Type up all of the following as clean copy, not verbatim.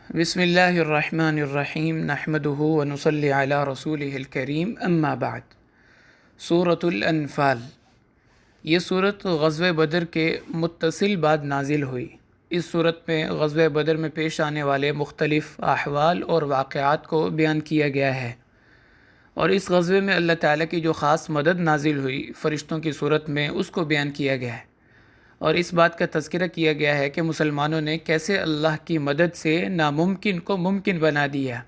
بسم اللہ الرحمن الرحیم نحمدہ ونصلی علی رسولہ الکریم اما بعد۔ سورۃ الانفال، یہ صورت غزوہ بدر کے متصل بعد نازل ہوئی۔ اس صورت میں غزوہ بدر میں پیش آنے والے مختلف احوال اور واقعات کو بیان کیا گیا ہے، اور اس غزوے میں اللہ تعالیٰ کی جو خاص مدد نازل ہوئی فرشتوں کی صورت میں، اس کو بیان کیا گیا ہے، اور اس بات کا تذکرہ کیا گیا ہے کہ مسلمانوں نے کیسے اللہ کی مدد سے ناممکن کو ممکن بنا دیا،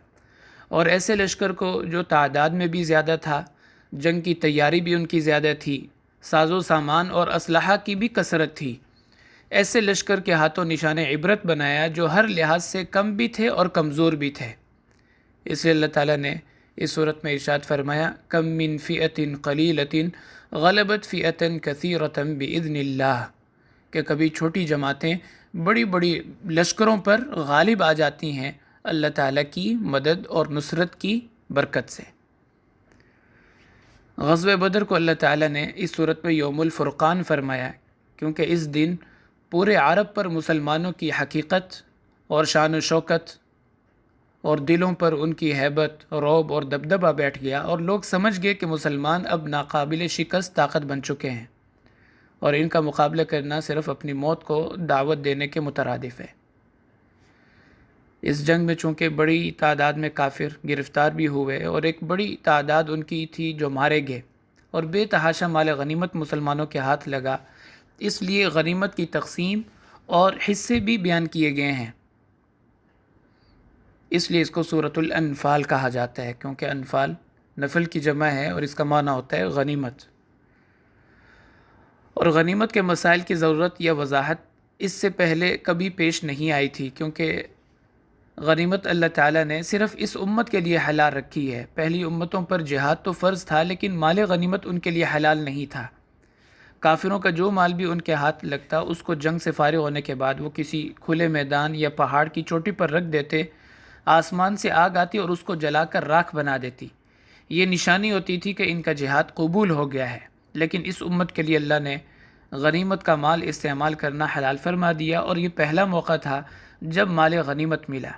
اور ایسے لشکر کو جو تعداد میں بھی زیادہ تھا، جنگ کی تیاری بھی ان کی زیادہ تھی، ساز و سامان اور اسلحہ کی بھی کثرت تھی، ایسے لشکر کے ہاتھوں نشان عبرت بنایا جو ہر لحاظ سے کم بھی تھے اور کمزور بھی تھے۔ اس لیے اللہ تعالیٰ نے اس صورت میں ارشاد فرمایا، کم من فئۃ قلیلۃ غلبت فئۃ کثیرۃ بإذن اللہ، کہ کبھی چھوٹی جماعتیں بڑی بڑی لشکروں پر غالب آ جاتی ہیں اللہ تعالیٰ کی مدد اور نصرت کی برکت سے۔ غزوہ بدر کو اللہ تعالیٰ نے اس صورت میں یوم الفرقان فرمایا، کیونکہ اس دن پورے عرب پر مسلمانوں کی حقیقت اور شان و شوکت اور دلوں پر ان کی ہیبت، رعب اور دبدبہ بیٹھ گیا، اور لوگ سمجھ گئے کہ مسلمان اب ناقابل شکست طاقت بن چکے ہیں، اور ان کا مقابلہ کرنا صرف اپنی موت کو دعوت دینے کے مترادف ہے۔ اس جنگ میں چونکہ بڑی تعداد میں کافر گرفتار بھی ہوئے، اور ایک بڑی تعداد ان کی تھی جو مارے گئے، اور بے تحاشا مال غنیمت مسلمانوں کے ہاتھ لگا، اس لیے غنیمت کی تقسیم اور حصے بھی بیان کیے گئے ہیں۔ اس لیے اس کو سورۃ الانفال کہا جاتا ہے، کیونکہ انفال نفل کی جمع ہے اور اس کا معنی ہوتا ہے غنیمت۔ اور غنیمت کے مسائل کی ضرورت یا وضاحت اس سے پہلے کبھی پیش نہیں آئی تھی، کیونکہ غنیمت اللہ تعالیٰ نے صرف اس امت کے لیے حلال رکھی ہے۔ پہلی امتوں پر جہاد تو فرض تھا، لیکن مال غنیمت ان کے لیے حلال نہیں تھا۔ کافروں کا جو مال بھی ان کے ہاتھ لگتا، اس کو جنگ سے فارغ ہونے کے بعد وہ کسی کھلے میدان یا پہاڑ کی چوٹی پر رکھ دیتے، آسمان سے آگ آتی اور اس کو جلا کر راکھ بنا دیتی۔ یہ نشانی ہوتی تھی کہ ان کا جہاد قبول ہو گیا ہے، لیکن اس امت کے لیے اللہ نے غنیمت کا مال استعمال کرنا حلال فرما دیا، اور یہ پہلا موقع تھا جب مال غنیمت ملا،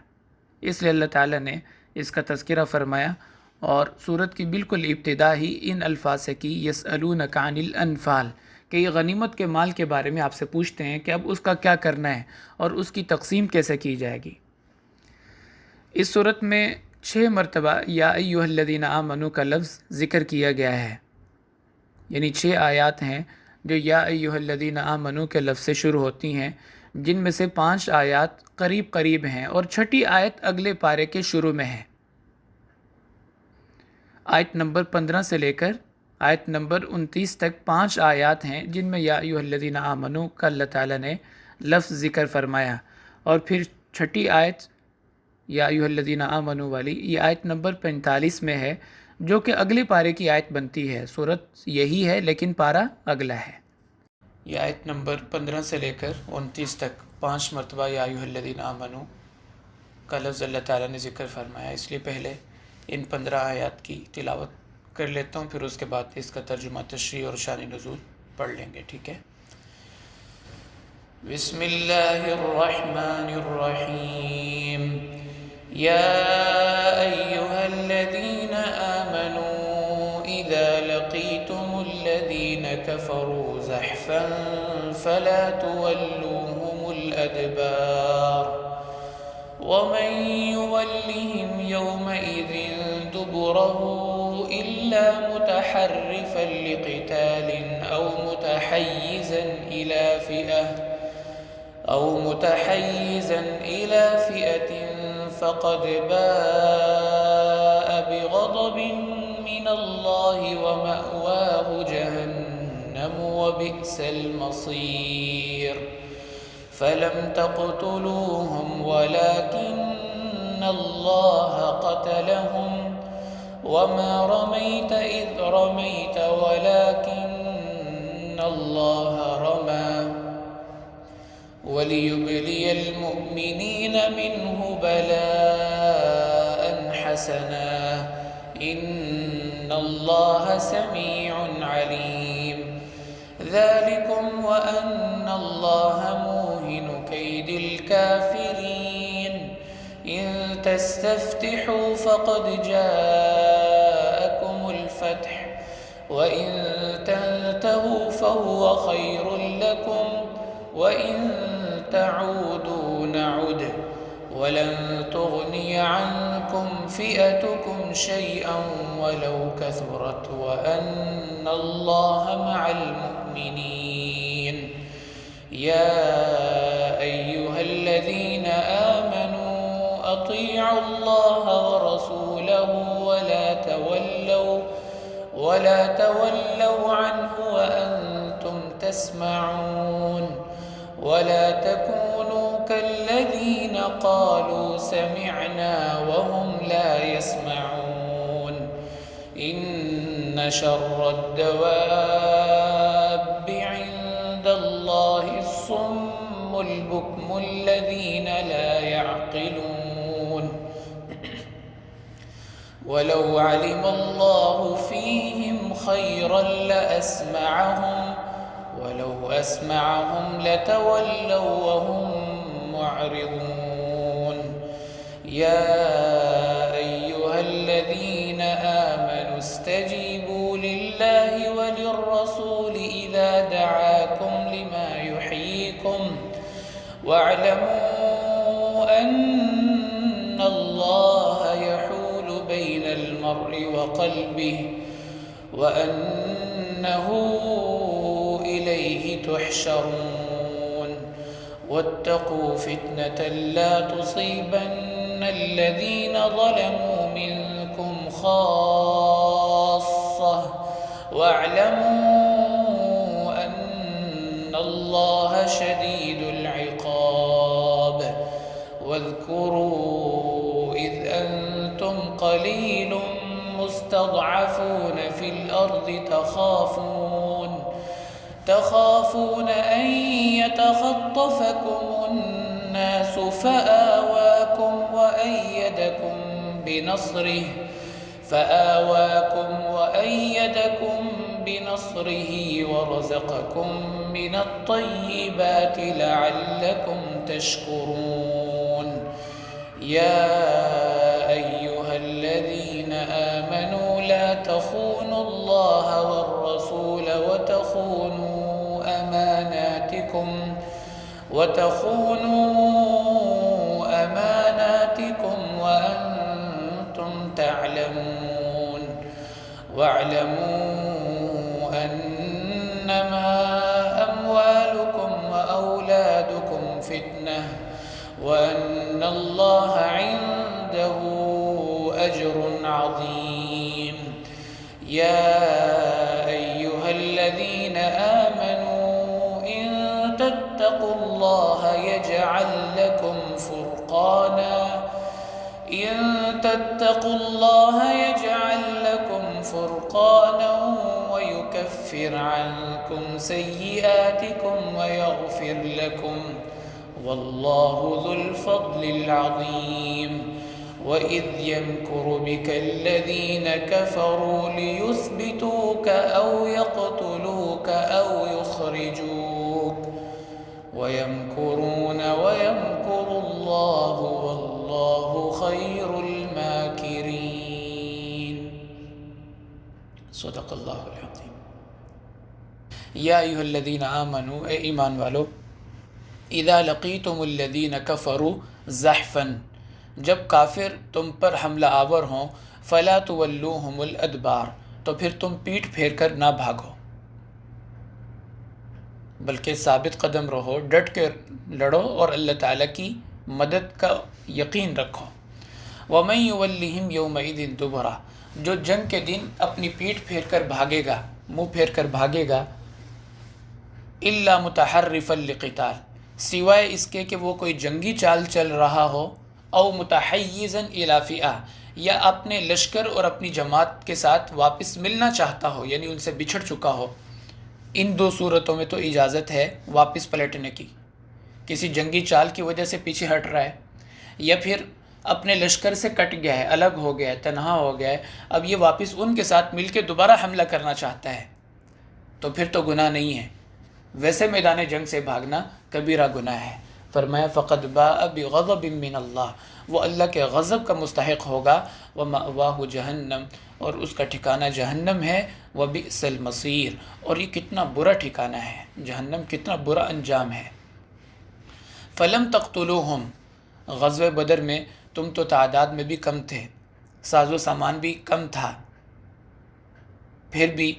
اس لیے اللہ تعالیٰ نے اس کا تذکرہ فرمایا، اور سورت کی بالکل ابتدا ہی ان الفاظ سے کی، یسألونک عن الانفال، کہ یہ غنیمت کے مال کے بارے میں آپ سے پوچھتے ہیں کہ اب اس کا کیا کرنا ہے اور اس کی تقسیم کیسے کی جائے گی۔ اس صورت میں 6 مرتبہ یا ایھا الذین آمنوا کا لفظ ذکر کیا گیا ہے، یعنی 6 آیات ہیں جو یا ایھا الذین آمنوا کے لفظ سے شروع ہوتی ہیں، جن میں سے 5 آیات قریب قریب ہیں، اور 6ٹھی آیت اگلے پارے کے شروع میں ہے۔ آیت نمبر 15 سے لے کر آیت نمبر 29 تک 5 آیات ہیں جن میں یا ایھا الذین آمنوا کا اللہ تعالیٰ نے لفظ ذکر فرمایا، اور پھر 6ٹھی آیت یا ایھا الذین آمنوا والی یہ آیت نمبر 45 میں ہے، جو کہ اگلے پارے کی آیت بنتی ہے۔ صورت یہی ہے لیکن پارہ اگلا ہے۔ یہ آیت نمبر 15 سے لے کر 29 تک 5 مرتبہ یا ایھا الذین آمنوا کا لفظ اللہ تعالیٰ نے ذکر فرمایا، اس لیے پہلے ان 15 آیات کی تلاوت کر لیتا ہوں، پھر اس کے بعد اس کا ترجمہ، تشریح اور شان نزول پڑھ لیں گے، ٹھیک ہے؟ بسم اللہ الرحمن الرحیم، یا ایھا الذین آمنوا اذا لقیتم الذین کفروا زحفا فلا تولوهم الادبار ومن يولهم يومئذ دبره إلا متحرفا لقتال متحيزا إلى فئة فقد باء بغضب من الله ومأواه جهنم وبئس المصير فلم تقتلوهم ولكن الله قتلهم وما رميت إذ رميت ولكن الله رمى وليبلي المؤمنين منه بلاء حسنا إن الله سميع عليم ذلكم وأن الله موهن كيد الكافرين إن تستفتحوا فقد جاءكم الفتح وإن تنتهوا فهو خير لكم وإن تعودوا نعد ولن تغني عنكم فئتكم شيئا ولو كثرت وأن الله مع المؤمنين يا أيها الذين آمنوا أطيعوا الله ورسوله ولا تولوا عنه وأنتم تسمعون ولا تكونوا كالذين قالوا سمعنا وهم لا يسمعون إن شر الدواب عند الله الصم البكم الذين لا يعقلون ولو علم الله فيهم خيرا لأسمعهم ولو أسمعهم لتولوا وهم معرضون يا أيها الذين آمنوا استجيبوا لله وللرسول إذا دعاكم لما يحييكم واعلموا أن الله يحول بين المرء وقلبه وأنه إليه تحشرون واتقوا فتنة لا تصيبن الذين ظلموا منكم خاصة واعلموا أن الله شديد العقاب واذكروا إذ أنتم قليل مستضعفون في الأرض تخافون أن يتخطفكم الناس فآواكم وأيدكم بنصره ورزقكم من الطيبات لعلكم تشكرون يا أيها الذين آمنوا لا تخونوا الله والرسول وتخونوا أماناتكم وأنتم تعلمون واعلموا أنما أموالكم وأولادكم فتنة وأن الله عنده أجر عظيم يا أيها الذين آمنوا إن تتقوا الله يجعل لكم فرقانا ويكفر عنكم سيئاتكم ويغفر لكم والله ذو الفضل العظيم وإذ يمكر بك الذين كفروا ليثبتوك أو يقتلوك أو يخرجوك ويمكرون ويمكر الله والله خير الماكرين صدق اللہ العظیم. یا ایھا الذین آمنوا، اے ایمان والو، اذا لقیتم الذین کفروا زحفا، جب کافر تم پر حملہ آور ہوں، فلا تولوہم الادبار، تو پھر تم پیٹھ پھیر کر نہ بھاگو، بلکہ ثابت قدم رہو، ڈٹ کے لڑو اور اللہ تعالیٰ کی مدد کا یقین رکھو. وَمَن يُوَلِّهِمْ يَوْمَئِذٍ دُبُرَ، جو جنگ کے دن اپنی پیٹھ پھیر کر بھاگے گا، منہ پھیر کر بھاگے گا، إِلَّا مُتَحَرِّفًا لِقِتَالٍ، سوائے اس کے کہ وہ کوئی جنگی چال چل رہا ہو، او متحیزاً إِلَى فِئَةٍ، یا اپنے لشکر اور اپنی جماعت کے ساتھ واپس ملنا چاہتا ہو، یعنی ان سے بچھڑ چکا ہو. ان دو صورتوں میں تو اجازت ہے واپس پلٹنے کی، کسی جنگی چال کی وجہ سے پیچھے ہٹ رہا ہے، یا پھر اپنے لشکر سے کٹ گیا ہے، الگ ہو گیا ہے، تنہا ہو گیا ہے، اب یہ واپس ان کے ساتھ مل کے دوبارہ حملہ کرنا چاہتا ہے، تو پھر تو گناہ نہیں ہے. ویسے میدان جنگ سے بھاگنا کبیرہ گناہ ہے. فرمایا فقد باء بغضب من اللہ، وہ اللہ کے غضب کا مستحق ہوگا، ومأواہ جہنم، اور اس کا ٹھکانہ جہنم ہے، وبئس المصیر، اور یہ کتنا برا ٹھکانہ ہے، جہنم کتنا برا انجام ہے۔ فلم تقتلوہم، غزوہ بدر میں تم تو تعداد میں بھی کم تھے، ساز و سامان بھی کم تھا، پھر بھی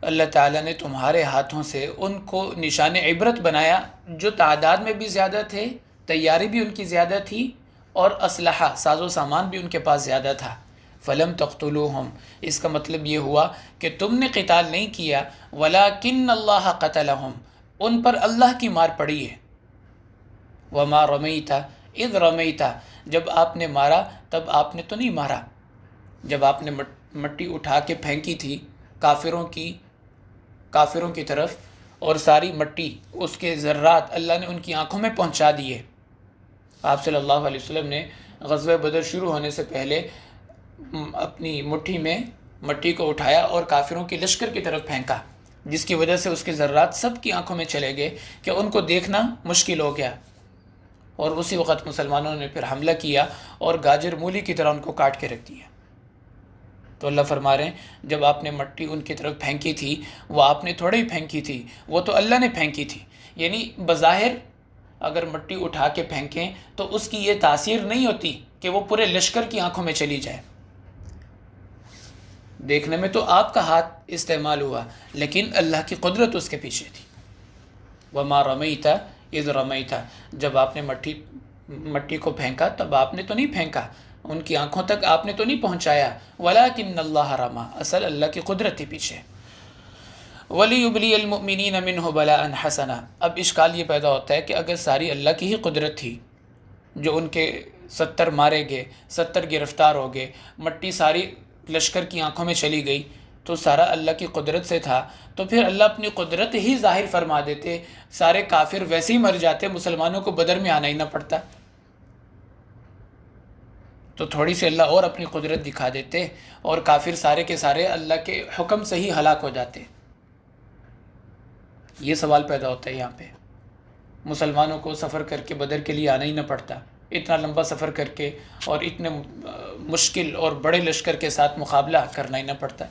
اللہ تعالیٰ نے تمہارے ہاتھوں سے ان کو نشان عبرت بنایا، جو تعداد میں بھی زیادہ تھے، تیاری بھی ان کی زیادہ تھی، اور اسلحہ ساز و سامان بھی ان کے پاس زیادہ تھا۔ فلم تقتلوہم، اس کا مطلب یہ ہوا کہ تم نے قتال نہیں کیا، ولیکن اللہ قتلہم، ان پر اللہ کی مار پڑی ہے۔ وما رمیت اذ رمیت، جب آپ نے مارا تب آپ نے تو نہیں مارا، جب آپ نے مٹی اٹھا کے پھینکی تھی کافروں کی طرف، اور ساری مٹی اس کے ذرات اللہ نے ان کی آنکھوں میں پہنچا دیے۔ آپ صلی اللہ علیہ وسلم نے غزوہ بدر شروع ہونے سے پہلے اپنی مٹھی میں مٹی کو اٹھایا اور کافروں کے لشکر کی طرف پھینکا، جس کی وجہ سے اس کے ذرات سب کی آنکھوں میں چلے گئے کہ ان کو دیکھنا مشکل ہو گیا، اور اسی وقت مسلمانوں نے پھر حملہ کیا اور گاجر مولی کی طرح ان کو کاٹ کے رکھ دیا۔ تو اللہ فرما رہے ہیں جب آپ نے مٹی ان کی طرف پھینکی تھی، وہ آپ نے تھوڑے ہی پھینکی تھی، وہ تو اللہ نے پھینکی تھی۔ یعنی بظاہر اگر مٹی اٹھا کے پھینکیں تو اس کی یہ تاثیر نہیں ہوتی کہ وہ پورے لشکر کی آنکھوں میں چلی جائے، دیکھنے میں تو آپ کا ہاتھ استعمال ہوا، لیکن اللہ کی قدرت اس کے پیچھے تھی۔ وما رمیت اذ رمیت، جب آپ نے مٹی کو پھینکا تب آپ نے تو نہیں پھینکا، ان کی آنکھوں تک آپ نے تو نہیں پہنچایا، ولیکن اللہ رما، اصل اللہ کی قدرت ہی پیچھے۔ وَلِيُبْلِيَ الْمُؤْمِنِينَ مِنْهُ بَلَاءً حَسَنًا، اب اشکال یہ پیدا ہوتا ہے کہ اگر ساری اللہ کی ہی قدرت تھی، جو ان کے 70 مارے گئے، 70 گرفتار ہو گئے، مٹی ساری لشکر کی آنکھوں میں چلی گئی، تو سارا اللہ کی قدرت سے تھا، تو پھر اللہ اپنی قدرت ہی ظاہر فرما دیتے، سارے کافر ویسے ہی مر جاتے، مسلمانوں کو بدر میں آنا ہی نہ پڑتا، تو تھوڑی سی اللہ اور اپنی قدرت دکھا دیتے، اور کافر سارے کے سارے اللہ کے حکم سے ہی ہلاک ہو جاتے۔ یہ سوال پیدا ہوتا ہے یہاں پہ، مسلمانوں کو سفر کر کے بدر کے لیے آنا ہی نہ پڑتا، اتنا لمبا سفر کر کے اور اتنے مشکل اور بڑے لشکر کے ساتھ مقابلہ کرنا ہی نہ پڑتا۔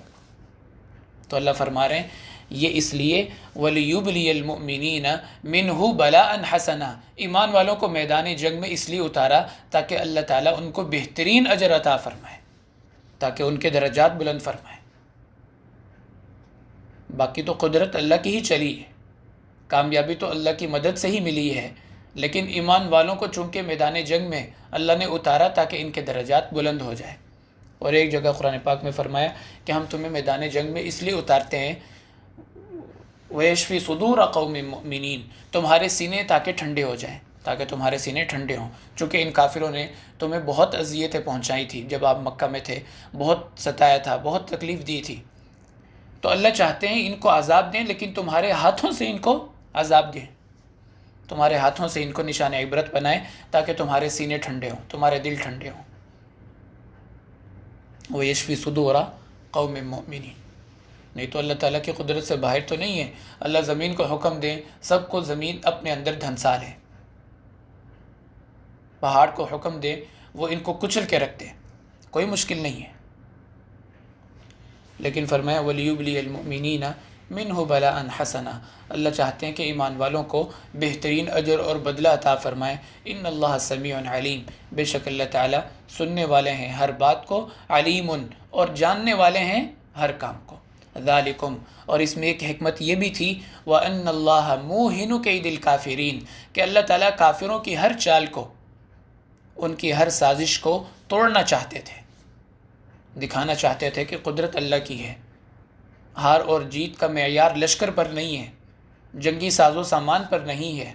تو اللہ فرما رہے ہیں یہ اس لیے وَلِيُبْلِيَ الْمُؤْمِنِينَ مِنْهُ بَلَاءً حَسَنًا، ایمان والوں کو میدان جنگ میں اس لیے اتارا تاکہ اللہ تعالیٰ ان کو بہترین اجر عطا فرمائے، تاکہ ان کے درجات بلند فرمائے۔ باقی تو قدرت اللہ کی ہی چلی ہے، کامیابی تو اللہ کی مدد سے ہی ملی ہے، لیکن ایمان والوں کو چونکہ میدان جنگ میں اللہ نے اتارا تاکہ ان کے درجات بلند ہو جائے۔ اور ایک جگہ قرآن پاک میں فرمایا کہ ہم تمہیں میدان جنگ میں اس لیے اتارتے ہیں وَيَشْفِي صُدُورَ قَوْمٍ مُؤْمِنِينَ، تمہارے سینے تاکہ ٹھنڈے ہو جائیں، تاکہ تمہارے سینے ٹھنڈے ہوں، چونکہ ان کافروں نے تمہیں بہت اذیتیں پہنچائی تھی جب آپ مکہ میں تھے، بہت ستایا تھا، بہت تکلیف دی تھی، تو اللہ چاہتے ہیں ان کو عذاب دیں، لیکن تمہارے ہاتھوں سے ان کو عذاب دیں، تمہارے ہاتھوں سے ان کو نشان عبرت بنائیں تاکہ تمہارے سینے ٹھنڈے ہوں، تمہارے دل ٹھنڈے ہوں۔ وَيَشْفِي صُدُورَ قَوْمٍ مُؤْمِنِينَ، نہیں تو اللہ تعالیٰ کی قدرت سے باہر تو نہیں ہے، اللہ زمین کو حکم دیں، سب کو زمین اپنے اندر دھنسا لے، پہاڑ کو حکم دے وہ ان کو کچل کے رکھ دے، کوئی مشکل نہیں ہے، لیکن فرمایا وَلِيُبْلِيَ الْمُؤْمِنِينَ مِنْهُ بَلَاءً حَسَنًا، اللہ چاہتے ہیں کہ ایمان والوں کو بہترین اجر اور بدلہ عطا فرمائے۔ ان اللہ سمیع علیم، بے شک اللہ تعالیٰ سننے والے ہیں ہر بات کو، علیم اور جاننے والے ہیں ہر کام کو۔ ذالکم، اور اس میں ایک حکمت یہ بھی تھی وَأَنَّ اللَّهَ مُوهِنُ كَيْدِ الْكَافِرِينَ، کہ اللہ تعالیٰ کافروں کی ہر چال کو، ان کی ہر سازش کو توڑنا چاہتے تھے، دکھانا چاہتے تھے کہ قدرت اللہ کی ہے، ہار اور جیت کا معیار لشکر پر نہیں ہے، جنگی ساز و سامان پر نہیں ہے۔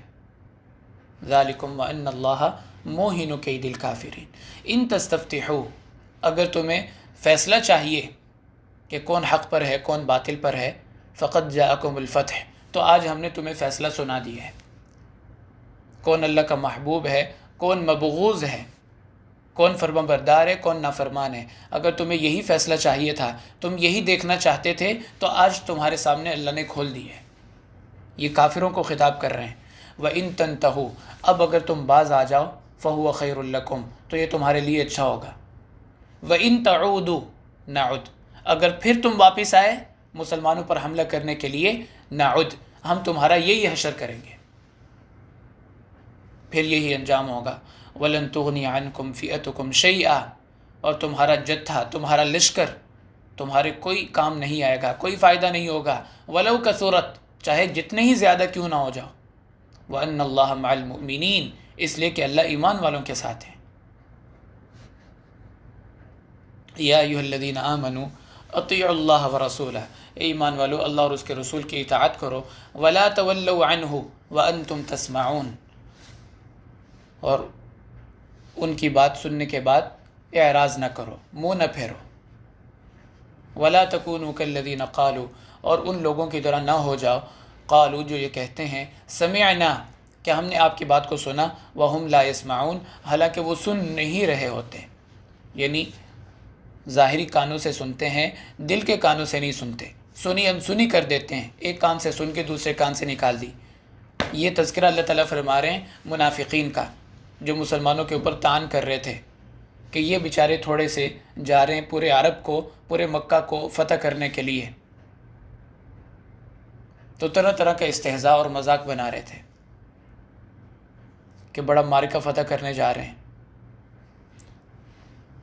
ذالکم وَأَنَّ اللَّهَ مُوهِنُ كَيْدِ الْكَافِرِينَ ان تستفتحوا، اگر تمہیں فیصلہ چاہیے کہ کون حق پر ہے کون باطل پر ہے، فقد جاءکم الفتح، تو آج ہم نے تمہیں فیصلہ سنا دیا ہے، کون اللہ کا محبوب ہے کون مبغوض ہے، کون فرما بردار ہے کون نافرمان ہے۔ اگر تمہیں یہی فیصلہ چاہیے تھا، تم یہی دیکھنا چاہتے تھے، تو آج تمہارے سامنے اللہ نے کھول دی ہے۔ یہ کافروں کو خطاب کر رہے ہیں۔ وَإِن تَنْتَهُوا اب اگر تم باز آ جاؤ فَهُوَ خَيْرٌ لَكُمْ تو یہ تمہارے لیے اچھا ہوگا. وَإِن تَعُودُوا نَعُدْ اگر پھر تم واپس آئے مسلمانوں پر حملہ کرنے کے لیے نَعُدْ ہم تمہارا یہی حشر کریں گے، پھر یہی انجام ہوگا. وَلَن تُغْنِيَ عَنْكُمْ فِئَتُكُمْ شَيْئًا اور تمہارا جتھا تمہارا لشکر تمہارے کوئی کام نہیں آئے گا، کوئی فائدہ نہیں ہوگا. وَلَوْ كَثُرَتْ چاہے جتنے ہی زیادہ کیوں نہ ہو جاؤ. وَأَنَّ اللَّهَ مَعَ الْمُؤْمِنِينَ اس لیے کہ اللہ ایمان والوں کے ساتھ ہے. یا ایھا الذین آمنوا اطیعوا اللہ ورسولہ اے ایمان والو اللہ اور اس کے رسول کی اطاعت کرو. ولا تولوا عنہ وانتم تسمعون اور ان کی بات سننے کے بعد اعراض نہ کرو، منہ نہ پھیرو. ولا تکونوا کالذین قالوا اور ان لوگوں کی طرح نہ ہو جاؤ قالوا جو یہ کہتے ہیں سمعنا کہ ہم نے آپ کی بات کو سنا، وہم لا یسمعون حالانکہ وہ سن نہیں رہے ہوتے. یعنی ظاہری کانوں سے سنتے ہیں، دل کے کانوں سے نہیں سنتے، سنی انسنی کر دیتے ہیں، ایک کان سے سن کے دوسرے کان سے نکال دی. یہ تذکرہ اللہ تعالیٰ فرما رہے ہیں منافقین کا جو مسلمانوں کے اوپر طعن کر رہے تھے کہ یہ بیچارے تھوڑے سے جا رہے ہیں پورے عرب کو، پورے مکہ کو فتح کرنے کے لیے، تو طرح طرح کا استہزاء اور مذاق بنا رہے تھے کہ بڑا معرکہ فتح کرنے جا رہے ہیں.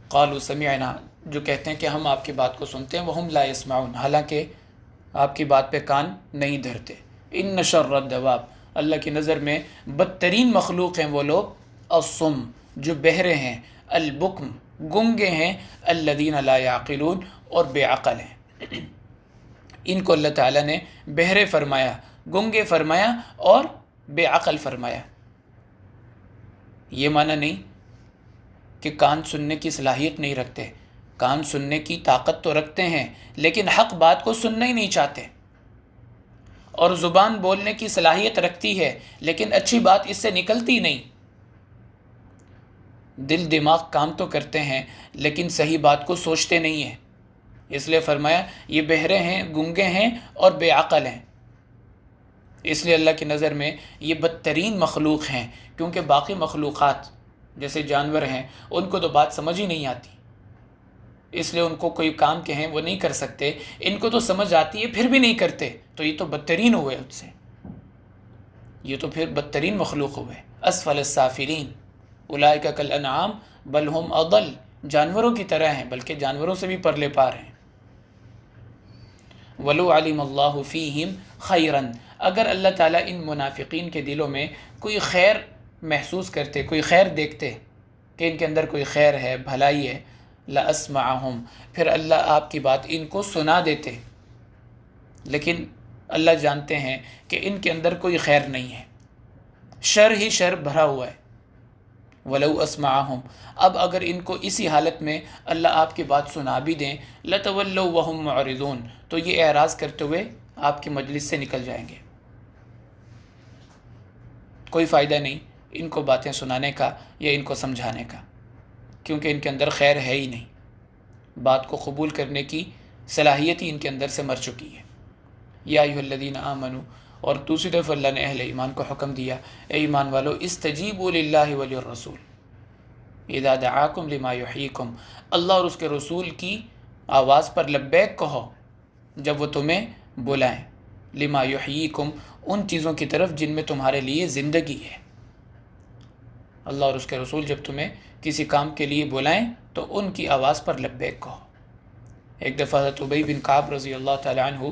قالوا سمعنا جو کہتے ہیں کہ ہم آپ کی بات کو سنتے ہیں، وہم لا یسمعون حالانکہ آپ کی بات پہ کان نہیں دھرتے. ان شر الدواب اللہ کی نظر میں بدترین مخلوق ہیں وہ لوگ الصم جو بہرے ہیں، البکم گنگے ہیں، الذین لا یعقلون اور بے عقل ہیں. ان کو اللہ تعالیٰ نے بہرے فرمایا، گنگے فرمایا اور بے عقل فرمایا. یہ معنی نہیں کہ کان سننے کی صلاحیت نہیں رکھتے، کان سننے کی طاقت تو رکھتے ہیں لیکن حق بات کو سننا ہی نہیں چاہتے. اور زبان بولنے کی صلاحیت رکھتی ہے لیکن اچھی بات اس سے نکلتی نہیں. دل دماغ کام تو کرتے ہیں لیکن صحیح بات کو سوچتے نہیں ہیں. اس لیے فرمایا یہ بہرے ہیں، گنگے ہیں اور بے عقل ہیں. اس لیے اللہ کی نظر میں یہ بدترین مخلوق ہیں، کیونکہ باقی مخلوقات جیسے جانور ہیں ان کو تو بات سمجھ ہی نہیں آتی، اس لیے ان کو کوئی کام کہیں وہ نہیں کر سکتے. ان کو تو سمجھ آتی ہے پھر بھی نہیں کرتے، تو یہ تو بدترین ہوئے ان سے، یہ تو پھر بدترین مخلوق ہوئے. اسفل السافلین اولئک کالانعام بل هم اضل جانوروں کی طرح ہیں بلکہ جانوروں سے بھی پرلے پار ہیں. ولو علم اللہ فیہم خیرا اگر اللہ تعالیٰ ان منافقین کے دلوں میں کوئی خیر محسوس کرتے، کوئی خیر دیکھتے کہ ان کے اندر کوئی خیر ہے، بھلائی ہے، لاسمعہم پھر اللہ آپ کی بات ان کو سنا دیتے. لیکن اللہ جانتے ہیں کہ ان کے اندر کوئی خیر نہیں ہے، شر ہی شر بھرا ہوا ہے. ولو اسمعہم اب اگر ان کو اسی حالت میں اللہ آپ کی بات سنا بھی دیں لتولوا وہم معرضون تو یہ اعراض کرتے ہوئے آپ کی مجلس سے نکل جائیں گے. کوئی فائدہ نہیں ان کو باتیں سنانے کا یا ان کو سمجھانے کا، کیونکہ ان کے اندر خیر ہے ہی نہیں، بات کو قبول کرنے کی صلاحیت ہی ان کے اندر سے مر چکی ہے. یا ایھا الذین آمنوا اور دوسری طرف اللہ نے اہل ایمان کو حکم دیا اے ایمان والو استجیبوا للہ وللرسول اذا دعاکم لما یحییکم اللہ اور اس کے رسول کی آواز پر لبیک کہو جب وہ تمہیں بلائیں، لما یحییکم ان چیزوں کی طرف جن میں تمہارے لیے زندگی ہے. اللہ اور اس کے رسول جب تمہیں کسی کام کے لیے بلائیں تو ان کی آواز پر لبیک کہو. ایک دفعہ حضرت ابی بن کعب رضی اللہ تعالیٰ عنہ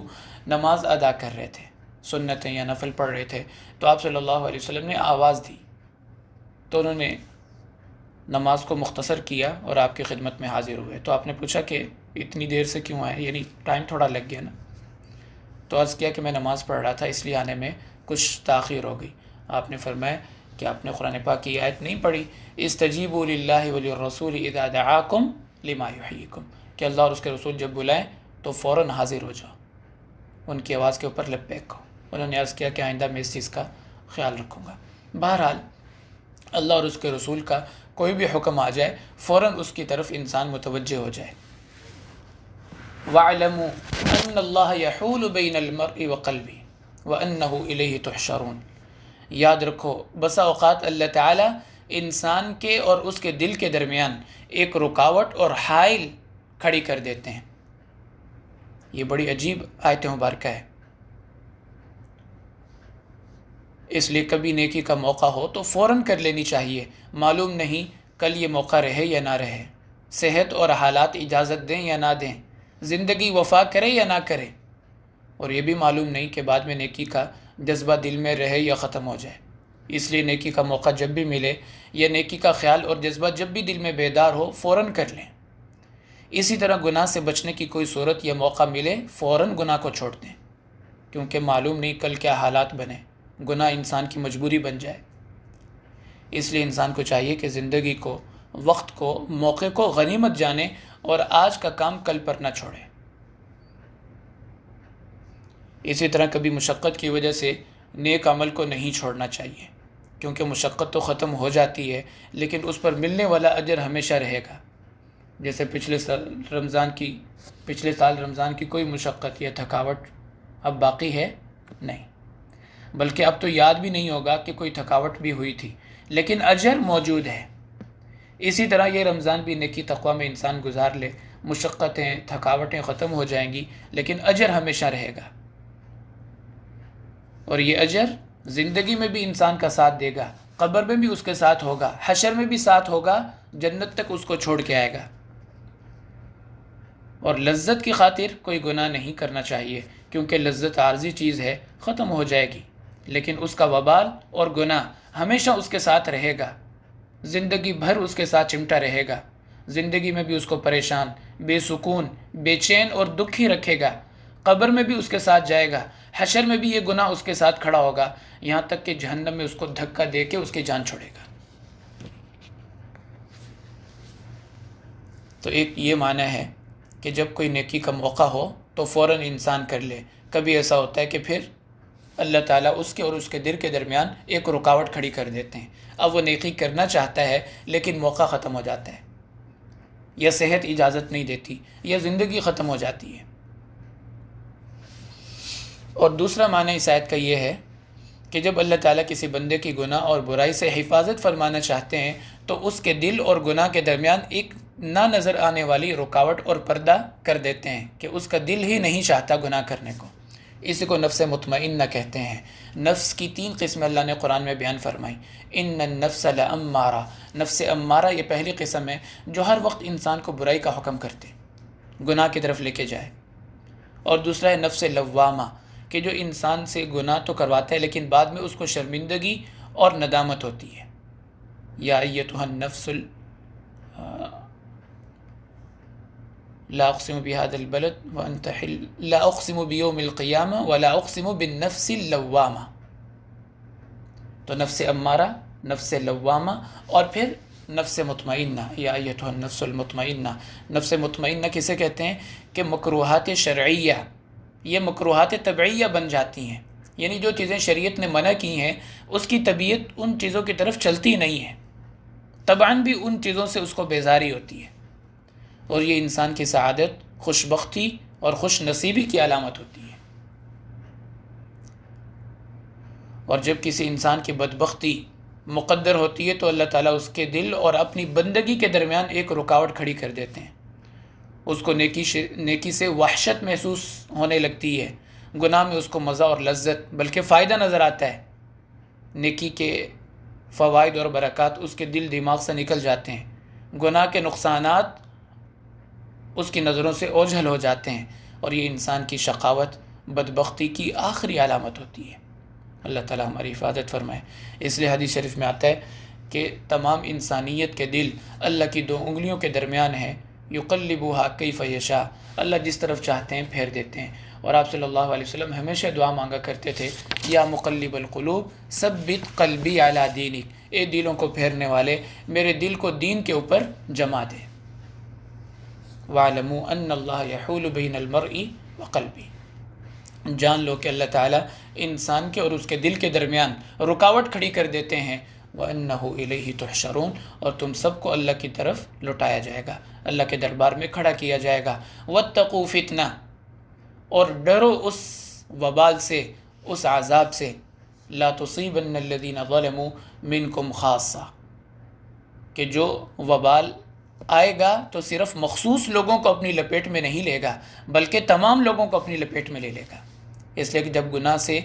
نماز ادا کر رہے تھے، سنتیں یا نفل پڑھ رہے تھے، تو آپ صلی اللہ علیہ وسلم نے آواز دی تو انہوں نے نماز کو مختصر کیا اور آپ کی خدمت میں حاضر ہوئے. تو آپ نے پوچھا کہ اتنی دیر سے کیوں آئے، یعنی ٹائم تھوڑا لگ گیا نا. تو عرض کیا کہ میں نماز پڑھ رہا تھا اس لیے آنے میں کچھ تاخیر ہو گئی. آپ نے فرمایا کہ آپ نے قرآن پاک کی آیت نہیں پڑھی استجیبوا للہ وللرسول اذا دعاکم لما یحییکم کہ اللہ اور اس کے رسول جب بلائیں تو فوراً حاضر ہو جاؤ، ان کی آواز کے اوپر لبیک کہو. انہوں نے عرض کیا کہ آئندہ میں اس چیز کا خیال رکھوں گا. بہرحال اللہ اور اس کے رسول کا کوئی بھی حکم آ جائے فوراً اس کی طرف انسان متوجہ ہو جائے. وَاعْلَمُوا أَنَّ اللَّهَ يَحُولُ بَيْنَ الْمَرْءِ وَقَلْبِهِ وَأَنَّهُ إِلَيْهِ تُحْشَرُونَ یاد رکھو بسا اوقات اللہ تعالیٰ انسان کے اور اس کے دل کے درمیان ایک رکاوٹ اور حائل کھڑی کر دیتے ہیں۔ یہ بڑی عجیب آیت مبارکہ ہے۔ اس لیے کبھی نیکی کا موقع ہو تو فوراً کر لینی چاہیے، معلوم نہیں کل یہ موقع رہے یا نہ رہے، صحت اور حالات اجازت دیں یا نہ دیں، زندگی وفا کرے یا نہ کرے، اور یہ بھی معلوم نہیں کہ بعد میں نیکی کا جذبہ دل میں رہے یا ختم ہو جائے۔ اس لیے نیکی کا موقع جب بھی ملے یا نیکی کا خیال اور جذبہ جب بھی دل میں بیدار ہو فوراً کر لیں۔ اسی طرح گناہ سے بچنے کی کوئی صورت یا موقع ملے فوراً گناہ کو چھوڑ دیں، کیونکہ معلوم نہیں کل کیا حالات بنے، گناہ انسان کی مجبوری بن جائے۔ اس لیے انسان کو چاہیے کہ زندگی کو، وقت کو، موقع کو غنیمت جانے اور آج کا کام کل پر نہ چھوڑے۔ اسی طرح کبھی مشقت کی وجہ سے نیک عمل کو نہیں چھوڑنا چاہیے، کیونکہ مشقت تو ختم ہو جاتی ہے لیکن اس پر ملنے والا اجر ہمیشہ رہے گا۔ جیسے پچھلے سال رمضان کی کوئی مشقت یا تھکاوٹ اب باقی ہے نہیں، بلکہ اب تو یاد بھی نہیں ہوگا کہ کوئی تھکاوٹ بھی ہوئی تھی، لیکن اجر موجود ہے۔ اسی طرح یہ رمضان بھی نیکی تقوی میں انسان گزار لے، مشقتیں، تھکاوٹیں ختم ہو جائیں گی لیکن اجر ہمیشہ رہے گا، اور یہ اجر زندگی میں بھی انسان کا ساتھ دے گا، قبر میں بھی اس کے ساتھ ہوگا، حشر میں بھی ساتھ ہوگا، جنت تک اس کو چھوڑ کے آئے گا۔ اور لذت کی خاطر کوئی گناہ نہیں کرنا چاہیے، کیونکہ لذت عارضی چیز ہے، ختم ہو جائے گی، لیکن اس کا وبال اور گناہ ہمیشہ اس کے ساتھ رہے گا، زندگی بھر اس کے ساتھ چمٹا رہے گا، زندگی میں بھی اس کو پریشان، بے سکون، بے چین اور دکھی رکھے گا، قبر میں بھی اس کے ساتھ جائے گا، حشر میں بھی یہ گناہ اس کے ساتھ کھڑا ہوگا، یہاں تک کہ جہنم میں اس کو دھکا دے کے اس کی جان چھوڑے گا۔ تو ایک یہ معنی ہے کہ جب کوئی نیکی کا موقع ہو تو فوراً انسان کر لے۔ کبھی ایسا ہوتا ہے کہ پھر اللہ تعالیٰ اس کے اور اس کے دل کے درمیان ایک رکاوٹ کھڑی کر دیتے ہیں، اب وہ نیکی کرنا چاہتا ہے لیکن موقع ختم ہو جاتا ہے، یا صحت اجازت نہیں دیتی، یا زندگی ختم ہو جاتی ہے۔ اور دوسرا معنی اس آیت کا یہ ہے کہ جب اللہ تعالیٰ کسی بندے کی گناہ اور برائی سے حفاظت فرمانا چاہتے ہیں تو اس کے دل اور گناہ کے درمیان ایک نہ نظر آنے والی رکاوٹ اور پردہ کر دیتے ہیں کہ اس کا دل ہی نہیں چاہتا گناہ کرنے کو۔ اسی کو نفس مطمئنہ کہتے ہیں۔ نفس کی 3 قسمیں اللہ نے قرآن میں بیان فرمائی۔ ان النفس لامارہ، نفس امارہ یہ پہلی قسم ہے جو ہر وقت انسان کو برائی کا حکم کرتے، گناہ کی طرف لے کے جائے، اور دوسرا ہے نفس لوامہ کہ جو انسان سے گناہ تو کرواتا ہے لیکن بعد میں اس کو شرمندگی اور ندامت ہوتی ہے۔ یا ایتھا النفس لا اقسم بهذا البلد وانت حل لا اقسم بيوم القیامہ ولا اقسم بالنفس اللوامہ۔ تو نفس امارہ، نفس لوامہ، اور پھر نفس مطمئنہ، یا ایتھا النفس المطمئنہ۔ نفس مطمئنہ کسے کہتے ہیں کہ مکروہات شرعیہ، یہ مکروہات طبعیہ بن جاتی ہیں، یعنی جو چیزیں شریعت نے منع کی ہیں اس کی طبیعت ان چیزوں کی طرف چلتی نہیں ہے، طبعاً بھی ان چیزوں سے اس کو بیزاری ہوتی ہے، اور یہ انسان کی سعادت، خوش بختی اور خوش نصیبی کی علامت ہوتی ہے۔ اور جب کسی انسان کی بدبختی مقدر ہوتی ہے تو اللہ تعالیٰ اس کے دل اور اپنی بندگی کے درمیان ایک رکاوٹ کھڑی کر دیتے ہیں، اس کو نیکی سے وحشت محسوس ہونے لگتی ہے، گناہ میں اس کو مزہ اور لذت بلکہ فائدہ نظر آتا ہے، نیکی کے فوائد اور برکات اس کے دل دماغ سے نکل جاتے ہیں، گناہ کے نقصانات اس کی نظروں سے اوجھل ہو جاتے ہیں، اور یہ انسان کی شقاوت، بدبختی کی آخری علامت ہوتی ہے۔ اللہ تعالیٰ ہماری حفاظت فرمائے۔ اس لیے حدیث شریف میں آتا ہے کہ تمام انسانیت کے دل اللہ کی 2 انگلیوں کے درمیان ہیں، یقلبھا کیف یشاء، اللہ جس طرف چاہتے ہیں پھیر دیتے ہیں۔ اور آپ صلی اللہ علیہ وسلم ہمیشہ دعا مانگا کرتے تھے، یا مقلب القلوب ثبت قلبی علی دینک، اے دلوں کو پھیرنے والے میرے دل کو دین کے اوپر جما دے۔ وَاعْلَمُوا أَنَّ اللَّهَ يَحُولُ بَيْنَ الْمَرْءِ وَقَلْبِهِ، جان لو کہ اللہ تعالیٰ انسان کے اور اس کے دل کے درمیان رکاوٹ کھڑی کر دیتے ہیں۔ وَأَنَّهُ إِلَيْهِ تُحْشَرُونَ، اور تم سب کو اللہ کی طرف لٹایا جائے گا، اللہ کے دربار میں کھڑا کیا جائے گا۔ وَاتَّقُوا فِتْنَةً، اور ڈرو اس وبال سے، اس عذاب سے، لا تصیبن الذین ظلموا منکم خاصہ، کہ جو وبال آئے گا تو صرف مخصوص لوگوں کو اپنی لپیٹ میں نہیں لے گا بلکہ تمام لوگوں کو اپنی لپیٹ میں لے لے گا، اس لیے کہ جب گناہ سے،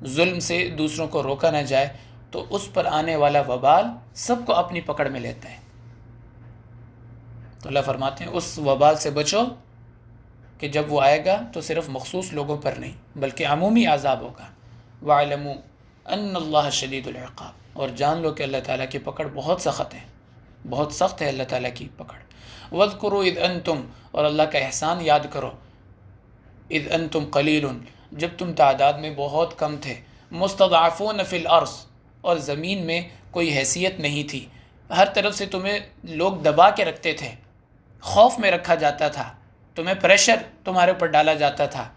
ظلم سے دوسروں کو روکا نہ جائے تو اس پر آنے والا وبال سب کو اپنی پکڑ میں لیتا ہے۔ تو اللہ فرماتے ہیں اس وبال سے بچو کہ جب وہ آئے گا تو صرف مخصوص لوگوں پر نہیں بلکہ عمومی عذاب ہوگا۔ وَاعْلَمُوا أَنَّ اللَّهَ شَدِيدُ الْعِقَابِ، اور جان لو کہ اللہ تعالیٰ کی پکڑ بہت سخت ہے، بہت سخت ہے اللہ تعالیٰ کی پکڑ۔ وَاذْكُرُوا إِذْ أَنْتُمْ، اور اللہ کا احسان یاد کرو، اذ انتم قلیل، جب تم تعداد میں بہت کم تھے، مستضعفون فی الارض، اور زمین میں کوئی حیثیت نہیں تھی، ہر طرف سے تمہیں لوگ دبا کے رکھتے تھے، خوف میں رکھا جاتا تھا، تمہیں پریشر تمہارے اوپر ڈالا جاتا تھا،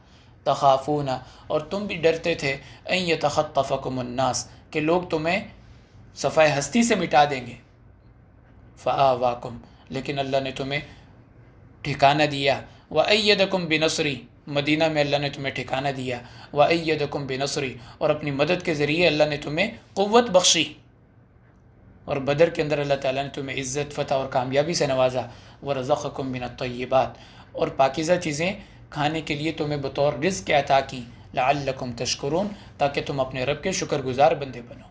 تخافون، اور تم بھی ڈرتے تھے، ان یتخطفکم الناس، کہ لوگ تمہیں صفحہ ہستی سے مٹا دیں گے، فآواکم، لیکن اللہ نے تمہیں ٹھکانہ دیا، وَأَيَّدَكُمْ بِنَصْرِي، مدینہ میں اللہ نے تمہیں ٹھکانہ دیا، وَأَيَّدَكُمْ بِنَصْرِي، اور اپنی مدد کے ذریعے اللہ نے تمہیں قوت بخشی، اور بدر کے اندر اللہ تعالیٰ نے تمہیں عزت، فتح اور کامیابی سے نوازا، وَرَزَقَكُمْ مِنَ الطَّيِّبَاتِ، اور پاکیزہ چیزیں کھانے کے لیے تمہیں بطور رزق عطا کی، لَعَلَّكُمْ تَشْكُرُونَ، تاکہ تم اپنے رب کے شکر گزار بندے بنو۔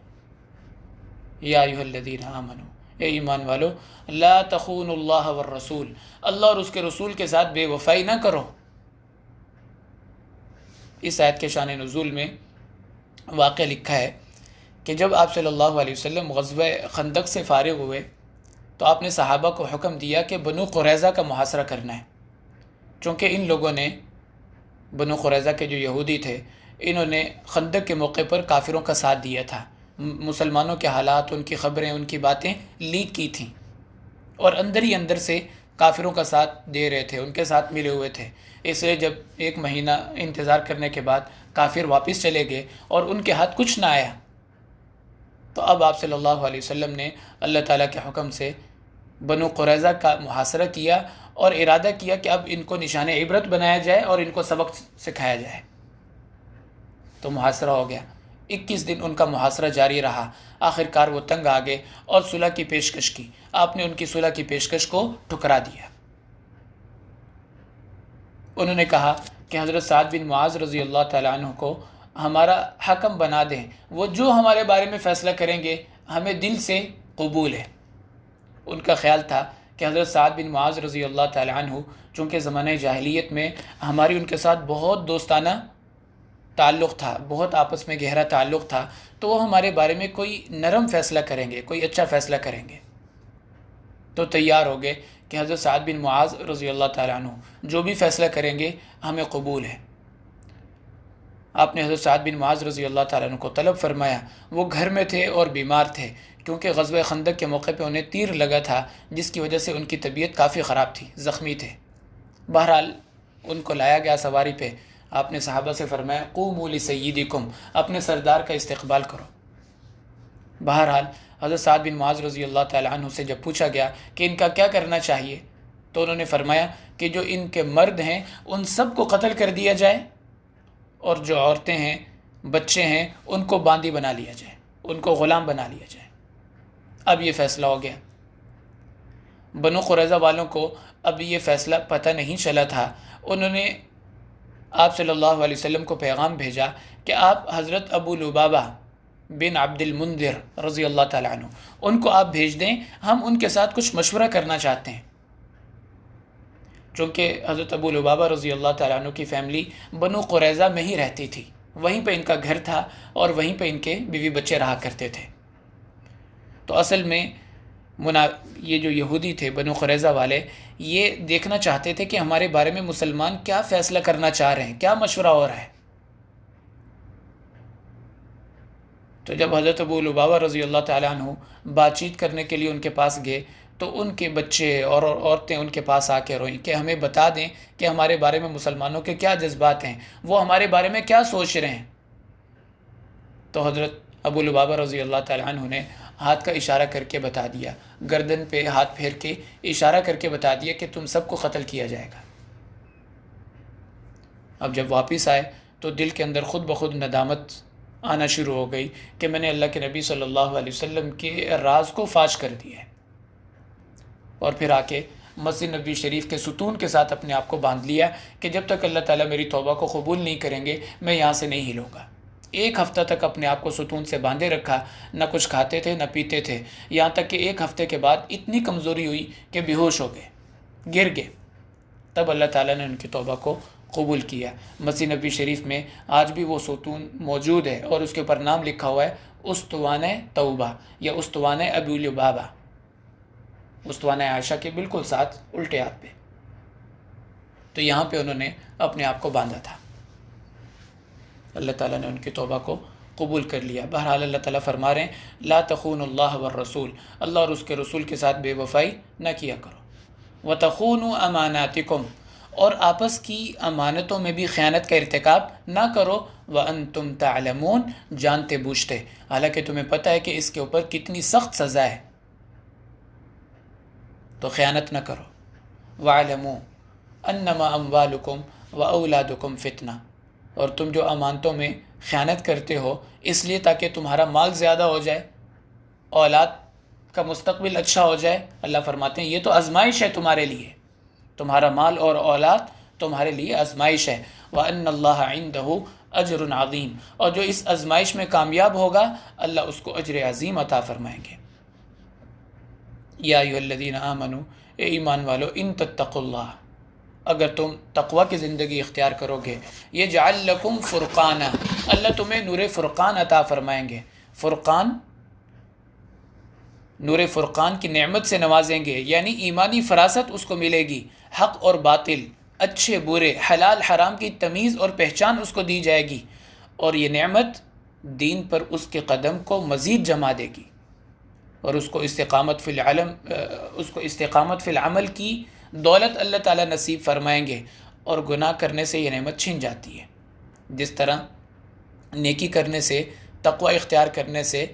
یا ایھا الذین آمنوا، اے ایمان والو، لا تخونوا اللہ والرسول، اللہ اور اس کے رسول کے ساتھ بے وفائی نہ کرو۔ اس آیت کے شان نزول میں واقعہ لکھا ہے کہ جب آپ صلی اللہ علیہ وسلم غزوہ خندق سے فارغ ہوئے تو آپ نے صحابہ کو حکم دیا کہ بنو قریظہ کا محاصرہ کرنا ہے، چونکہ ان لوگوں نے، بنو قریظہ کے جو یہودی تھے، انہوں نے خندق کے موقع پر کافروں کا ساتھ دیا تھا، مسلمانوں کے حالات، ان کی خبریں، ان کی باتیں لیک کی تھیں، اور اندر ہی اندر سے کافروں کا ساتھ دے رہے تھے، ان کے ساتھ ملے ہوئے تھے۔ اس لیے جب 1 مہینہ انتظار کرنے کے بعد کافر واپس چلے گئے اور ان کے ہاتھ کچھ نہ آیا، تو اب آپ صلی اللہ علیہ وسلم نے اللہ تعالیٰ کے حکم سے بنو قریظہ کا محاصرہ کیا اور ارادہ کیا کہ اب ان کو نشان عبرت بنایا جائے اور ان کو سبق سکھایا جائے۔ تو محاصرہ ہو گیا، 21 دن ان کا محاصرہ جاری رہا، آخر کار وہ تنگ آ گئے اور صلح کی پیشکش کی، آپ نے ان کی صلح کی پیشکش کو ٹھکرا دیا۔ انہوں نے کہا کہ حضرت سعد بن معاذ رضی اللہ تعالیٰ عنہ کو ہمارا حکم بنا دیں، وہ جو ہمارے بارے میں فیصلہ کریں گے ہمیں دل سے قبول ہے۔ ان کا خیال تھا کہ حضرت سعد بن معاذ رضی اللہ تعالیٰ عنہ چونکہ زمانہ جاہلیت میں ہماری ان کے ساتھ بہت دوستانہ تعلق تھا، بہت آپس میں گہرا تعلق تھا، تو وہ ہمارے بارے میں کوئی نرم فیصلہ کریں گے، کوئی اچھا فیصلہ کریں گے۔ تو تیار ہو گئے کہ حضرت سعد بن معاذ رضی اللہ تعالیٰ عنہ جو بھی فیصلہ کریں گے ہمیں قبول ہے۔ آپ نے حضرت سعد بن معاذ رضی اللہ تعالیٰ عنہ کو طلب فرمایا، وہ گھر میں تھے اور بیمار تھے، کیونکہ غزوہ خندق کے موقع پہ انہیں تیر لگا تھا، جس کی وجہ سے ان کی طبیعت کافی خراب تھی، زخمی تھے۔ بہرحال ان کو لایا گیا سواری پہ، آپ نے صحابہ سے فرمایا قوموا لسیدکم، اپنے سردار کا استقبال کرو۔ بہرحال حضرت سعد بن معاذ رضی اللہ تعالیٰ عنہ سے جب پوچھا گیا کہ ان کا کیا کرنا چاہیے، تو انہوں نے فرمایا کہ جو ان کے مرد ہیں ان سب کو قتل کر دیا جائے، اور جو عورتیں ہیں، بچے ہیں، ان کو باندی بنا لیا جائے، ان کو غلام بنا لیا جائے۔ اب یہ فیصلہ ہو گیا۔ بنو قریظہ والوں کو اب یہ فیصلہ پتہ نہیں چلا تھا، انہوں نے آپ صلی اللہ علیہ وسلم کو پیغام بھیجا کہ آپ حضرت ابو لبابہ بن عبد المنذر رضی اللہ تعالیٰ عنہ ان کو آپ بھیج دیں، ہم ان کے ساتھ کچھ مشورہ کرنا چاہتے ہیں۔ چونکہ حضرت ابو لبابہ رضی اللہ تعالیٰ عنہ کی فیملی بنو قریظہ میں ہی رہتی تھی، وہیں پہ ان کا گھر تھا اور وہیں پہ ان کے بیوی بچے رہا کرتے تھے۔ تو اصل میں یہ جو یہودی تھے بنو قریظہ والے، یہ دیکھنا چاہتے تھے کہ ہمارے بارے میں مسلمان کیا فیصلہ کرنا چاہ رہے ہیں، کیا مشورہ ہو رہا ہے۔ تو جب حضرت ابو لبابہ رضی اللہ تعالیٰ عنہ بات چیت کرنے کے لیے ان کے پاس گئے تو ان کے بچے اور عورتیں ان کے پاس آ کے روئیں کہ ہمیں بتا دیں کہ ہمارے بارے میں مسلمانوں کے کیا جذبات ہیں، وہ ہمارے بارے میں کیا سوچ رہے ہیں۔ تو حضرت ابو لبابہ رضی اللہ تعالیٰ عنہ نے ہاتھ کا اشارہ کر کے بتا دیا، گردن پہ ہاتھ پھیر کے اشارہ کر کے بتا دیا کہ تم سب کو قتل کیا جائے گا۔ اب جب واپس آئے تو دل کے اندر خود بخود ندامت آنا شروع ہو گئی کہ میں نے اللہ کے نبی صلی اللہ علیہ وسلم کے راز کو فاش کر دیا ہے، اور پھر آ کے مسجد نبوی شریف کے ستون کے ساتھ اپنے آپ کو باندھ لیا کہ جب تک اللہ تعالیٰ میری توبہ کو قبول نہیں کریں گے میں یہاں سے نہیں ہلوں گا۔ ایک ہفتہ تک اپنے آپ کو ستون سے باندھے رکھا، نہ کچھ کھاتے تھے نہ پیتے تھے، یہاں تک کہ ایک ہفتے کے بعد اتنی کمزوری ہوئی کہ بے ہوش ہو گئے، گر گئے۔ تب اللہ تعالیٰ نے ان کی توبہ کو قبول کیا۔ مسجد نبوی شریف میں آج بھی وہ ستون موجود ہے اور اس کے اوپر نام لکھا ہوا ہے استوانہ توبہ یا استوانہ ابو لبابہ، استوانہ عائشہ کے بالکل ساتھ الٹے ہاتھ پہ۔ تو یہاں پہ انہوں نے اپنے آپ کو باندھا تھا، اللہ تعالیٰ نے ان کی توبہ کو قبول کر لیا۔ بہرحال اللہ تعالیٰ فرما رہے ہیں لا تخون اللہ والرسول، اللہ اور اس کے رسول کے ساتھ بے وفائی نہ کیا کرو، وتخونوا اماناتکم، اور آپس کی امانتوں میں بھی خیانت کا ارتکاب نہ کرو، وانتم تعلمون، جانتے بوجھتے، حالانکہ تمہیں پتہ ہے کہ اس کے اوپر کتنی سخت سزا ہے، تو خیانت نہ کرو۔ وَاعْلَمُوا أَنَّمَا أَمْوَالُكُمْ وَأَوْلَادُكُمْ فِتْنَةٌ، اور تم جو امانتوں میں خیانت کرتے ہو اس لیے تاکہ تمہارا مال زیادہ ہو جائے، اولاد کا مستقبل اچھا ہو جائے، اللہ فرماتے ہیں یہ تو آزمائش ہے تمہارے لیے، تمہارا مال اور اولاد تمہارے لیے آزمائش ہے۔ وَأَنَّ اللَّهَ عِندَهُ أَجْرٌ عَظِيمٌ، اور جو اس آزمائش میں کامیاب ہوگا اللہ اس کو اجر عظیم عطا فرمائیں گے۔ یا ایھا الذین آمنوا، اے ایمان والو، ان تتقوا اللہ، اگر تم تقوی کی زندگی اختیار کرو گے، یجعل لکم فرقانا، اللہ تمہیں نور فرقان عطا فرمائیں گے۔ فرقان، نور فرقان کی نعمت سے نوازیں گے، یعنی ایمانی فراست اس کو ملے گی، حق اور باطل، اچھے برے، حلال حرام کی تمیز اور پہچان اس کو دی جائے گی، اور یہ نعمت دین پر اس کے قدم کو مزید جما دے گی، اور اس کو استقامت فی العمل کی دولت اللہ تعالیٰ نصیب فرمائیں گے، اور گناہ کرنے سے یہ نعمت چھن جاتی ہے۔ جس طرح نیکی کرنے سے، تقوی اختیار کرنے سے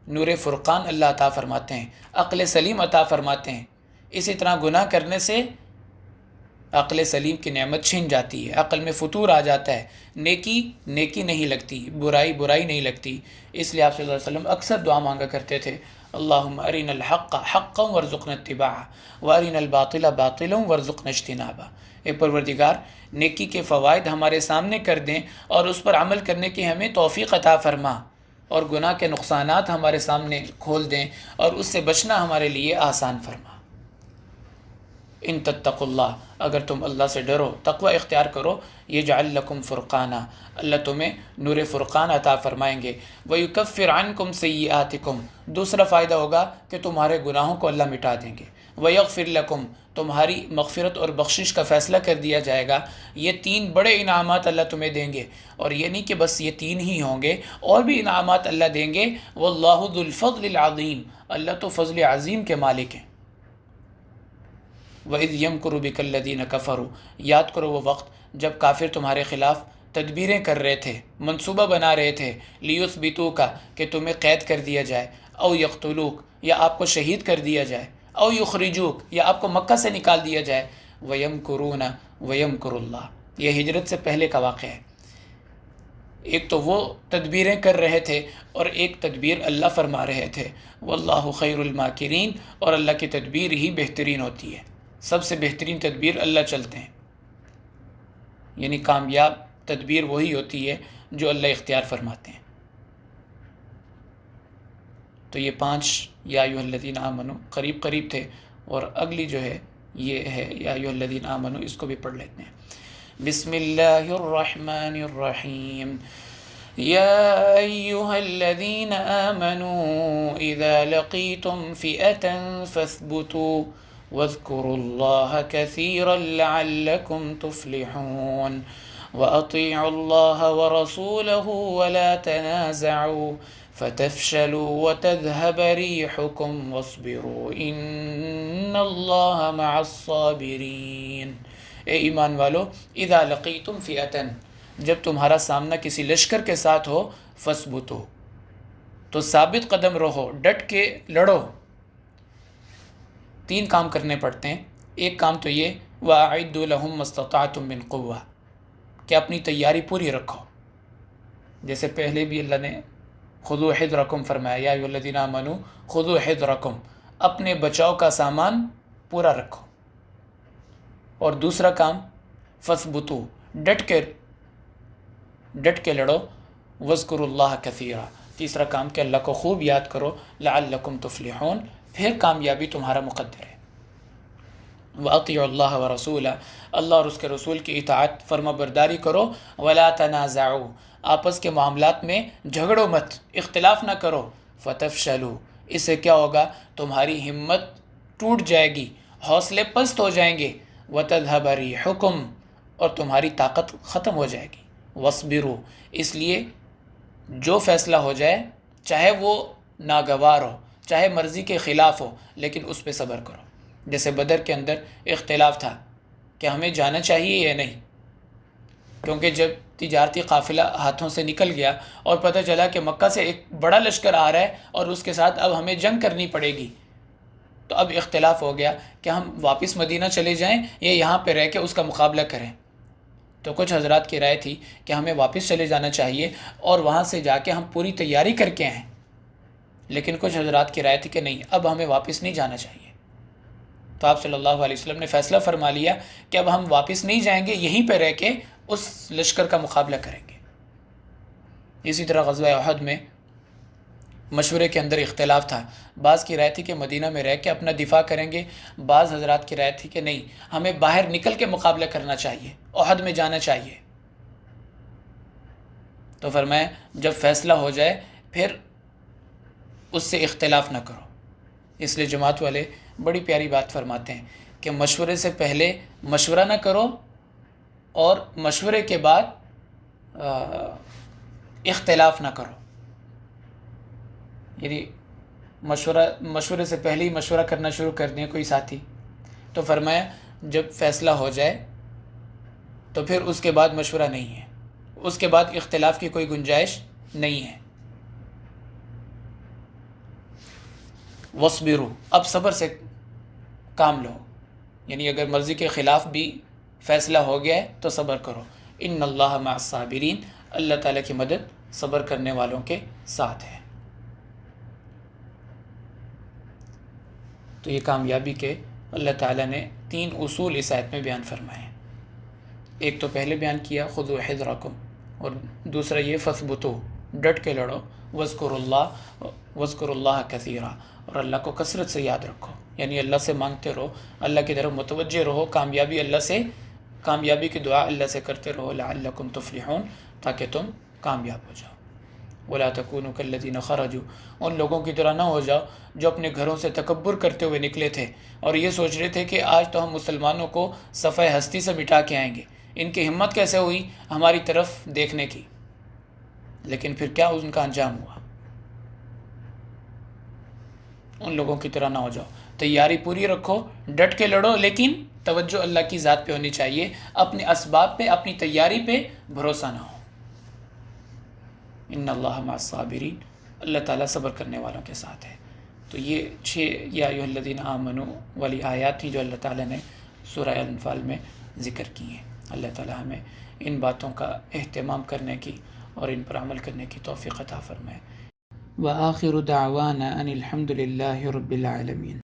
نور فرقان اللہ عطا فرماتے ہیں، عقل سلیم عطا فرماتے ہیں، اسی طرح گناہ کرنے سے عقل سلیم کی نعمت چھن جاتی ہے، عقل میں فتور آ جاتا ہے، نیکی نیکی نہیں لگتی، برائی برائی نہیں لگتی۔ اس لیے آپ صلی اللہ علیہ وسلم اکثر دعا مانگا کرتے تھے اللہم ارنا الحق حقا وارزقنا اتباعہ وارنا الباطل باطلا وارزقنا اجتنابہ، اے پروردگار نیکی کے فوائد ہمارے سامنے کر دیں اور اس پر عمل کرنے کی ہمیں توفیق عطا فرما، اور گناہ کے نقصانات ہمارے سامنے کھول دیں اور اس سے بچنا ہمارے لیے آسان فرما۔ ان تتقوا اللہ، اگر تم اللہ سے ڈرو، تقوی اختیار کرو، یجعل لکم فرقانا، اللہ تمہیں نور فرقان عطا فرمائیں گے، ویکفر عنکم سیئاتکم، دوسرا فائدہ ہوگا کہ تمہارے گناہوں کو اللہ مٹا دیں گے، ویغفر لکم، تمہاری مغفرت اور بخشش کا فیصلہ کر دیا جائے گا۔ یہ تین بڑے انعامات اللہ تمہیں دیں گے، اور یہ نہیں کہ بس یہ تین ہی ہوں گے، اور بھی انعامات اللہ دیں گے۔ واللہ ذو الفضل العظیم، اللہ تو فضل عظیم کے مالک ہیں۔ وَإِذْ يَمْكُرُ بِكَ الَّذِينَ كَفَرُوا، یاد کرو وہ وقت جب کافر تمہارے خلاف تدبیریں کر رہے تھے، منصوبہ بنا رہے تھے، لِيُثْبِتُوكَ، کہ تمہیں قید کر دیا جائے، او يَقْتُلُوكَ، یا آپ کو شہید کر دیا جائے، او يُخْرِجُوكَ، یا آپ کو مکہ سے نکال دیا جائے۔ وَيَمْكُرُونَ وَيَمْكُرُ اللَّهُ، یہ ہجرت سے پہلے کا واقعہ ہے۔ ایک تو وہ تدبیریں کر رہے تھے اور ایک تدبیر اللہ فرما رہے تھے، واللہ خیر الماکرین، اور اللہ کی تدبیر ہی بہترین ہوتی ہے، سب سے بہترین تدبیر اللہ چلتے ہیں، یعنی کامیاب تدبیر وہی ہوتی ہے جو اللہ اختیار فرماتے ہیں۔ تو یہ 5 یا ایھا الذین آمنو قریب قریب تھے، اور اگلی جو ہے یہ ہے یا ایھا الذین آمنو، اس کو بھی پڑھ لیتے ہیں۔ بسم اللہ الرحمن الرحیم، یا ایھا الذین آمنوا اذا لقیتم فئة فاثبتوا واذكروا الله كثيرا لعلكم تفلحون وأطيعوا الله ورسوله ولا تنازعوا فتفشلوا وتذهب ريحكم واصبروا إن الله مع الصابرين۔ اے ایمان والو، اذا لقیتم فئة، جب تمہارا سامنا کسی لشکر کے ساتھ ہو، فاثبتوا، تو ثابت قدم رہو، ڈٹ کے لڑو۔ 3 کام کرنے پڑتے ہیں۔ ایک کام تو یہ وَأَعِدُّوا لَهُم مَّا اسْتَطَعْتُم مِّن قُوَّةٍ، کہ اپنی تیاری پوری رکھو، جیسے پہلے بھی اللہ نے خذوا حذرکم فرمایا، یا ایھا الذین آمنوا خذوا حذرکم، اپنے بچاؤ کا سامان پورا رکھو۔ اور دوسرا کام فثبتوا، ڈٹ کے لڑو، واذکروا اللہ کثیرا، تیسرا کام کہ اللہ کو خوب یاد کرو، لعلکم تفلحون، پھر کامیابی تمہارا مقدر ہے۔ وَأَطِیعُوا اللَّهَ وَرَسُولَهُ، اللہ اور اس کے رسول کی اطاعت فرما برداری کرو، وَلَا تَنَازَعُوا، آپس کے معاملات میں جھگڑو مت، اختلاف نہ کرو، فَتَفْشَلُوا، اس سے کیا ہوگا، تمہاری ہمت ٹوٹ جائے گی، حوصلے پست ہو جائیں گے، وَتَذْهَبَ رِيحُكُمْ، اور تمہاری طاقت ختم ہو جائے گی، وَاصْبِرُوا، اس لیے جو فیصلہ ہو جائے چاہے وہ ناگوار ہو، چاہے مرضی کے خلاف ہو، لیکن اس پہ صبر کرو۔ جیسے بدر کے اندر اختلاف تھا کہ ہمیں جانا چاہیے یا نہیں، کیونکہ جب تجارتی قافلہ ہاتھوں سے نکل گیا اور پتہ چلا کہ مکہ سے ایک بڑا لشکر آ رہا ہے اور اس کے ساتھ اب ہمیں جنگ کرنی پڑے گی، تو اب اختلاف ہو گیا کہ ہم واپس مدینہ چلے جائیں یا یہاں پہ رہ کے اس کا مقابلہ کریں۔ تو کچھ حضرات کی رائے تھی کہ ہمیں واپس چلے جانا چاہیے اور وہاں سے جا کے ہم پوری تیاری کر کے آئیں، لیکن کچھ حضرات کی رائے تھی کہ نہیں، اب ہمیں واپس نہیں جانا چاہیے۔ تو آپ صلی اللہ علیہ وسلم نے فیصلہ فرما لیا کہ اب ہم واپس نہیں جائیں گے، یہیں پہ رہ کے اس لشکر کا مقابلہ کریں گے۔ اسی طرح غزوہ احد میں مشورے کے اندر اختلاف تھا، بعض کی رائے تھی کہ مدینہ میں رہ کے اپنا دفاع کریں گے، بعض حضرات کی رائے تھی کہ نہیں، ہمیں باہر نکل کے مقابلہ کرنا چاہیے، احد میں جانا چاہیے۔ تو فرمایا جب فیصلہ ہو جائے پھر اس سے اختلاف نہ کرو۔ اس لیے جماعت والے بڑی پیاری بات فرماتے ہیں کہ مشورے سے پہلے مشورہ نہ کرو اور مشورے کے بعد اختلاف نہ کرو، یعنی مشورے سے پہلے ہی مشورہ کرنا شروع کر دیں کوئی ساتھی، تو فرمایا جب فیصلہ ہو جائے تو پھر اس کے بعد مشورہ نہیں ہے، اس کے بعد اختلاف کی کوئی گنجائش نہیں ہے۔ وَاصْبِرُوا، اب صبر سے کام لو، یعنی اگر مرضی کے خلاف بھی فیصلہ ہو گیا ہے تو صبر کرو، ان اللہ مع الصابرین، اللہ تعالیٰ کی مدد صبر کرنے والوں کے ساتھ ہے۔ تو یہ کامیابی کے اللہ تعالیٰ نے 3 اصول اس آیت میں بیان فرمائے ہیں۔ ایک تو پہلے بیان کیا خذوا حذرکم، اور دوسرا یہ فثبتوا، ڈٹ کے لڑو، واذکروا اللہ کثیرا، اور اللہ کو کثرت سے یاد رکھو، یعنی اللہ سے مانگتے رہو، اللہ کی طرف متوجہ رہو، کامیابی کی دعا اللہ سے کرتے رہو، لعلکم تفلحون، تاکہ تم کامیاب ہو جاؤ۔ ولا تکونوا کالذین خرجوا، ان لوگوں کی طرح نہ ہو جاؤ جو اپنے گھروں سے تکبر کرتے ہوئے نکلے تھے اور یہ سوچ رہے تھے کہ آج تو ہم مسلمانوں کو صفحہ ہستی سے مٹا کے آئیں گے، ان کی ہمت کیسے ہوئی ہماری طرف دیکھنے کی، لیکن پھر کیا ان کا انجام ہوا۔ ان لوگوں کی طرح نہ ہو جاؤ، تیاری پوری رکھو، ڈٹ کے لڑو، لیکن توجہ اللہ کی ذات پہ ہونی چاہیے، اپنے اسباب پہ، اپنی تیاری پہ بھروسہ نہ ہو۔ ان اللہ مع الصابرین، اللہ تعالیٰ صبر کرنے والوں کے ساتھ ہے۔ تو یہ 6 یا ایھا الذین آمنوا والی آیات تھیں جو اللہ تعالیٰ نے سورہ انفال میں ذکر کی ہیں۔ اللہ تعالیٰ ہمیں ان باتوں کا اہتمام کرنے کی اور ان پر عمل کرنے کی توفیق عطا فرمائے۔ وآخر دعوانا ان الحمد للہ رب العالمین۔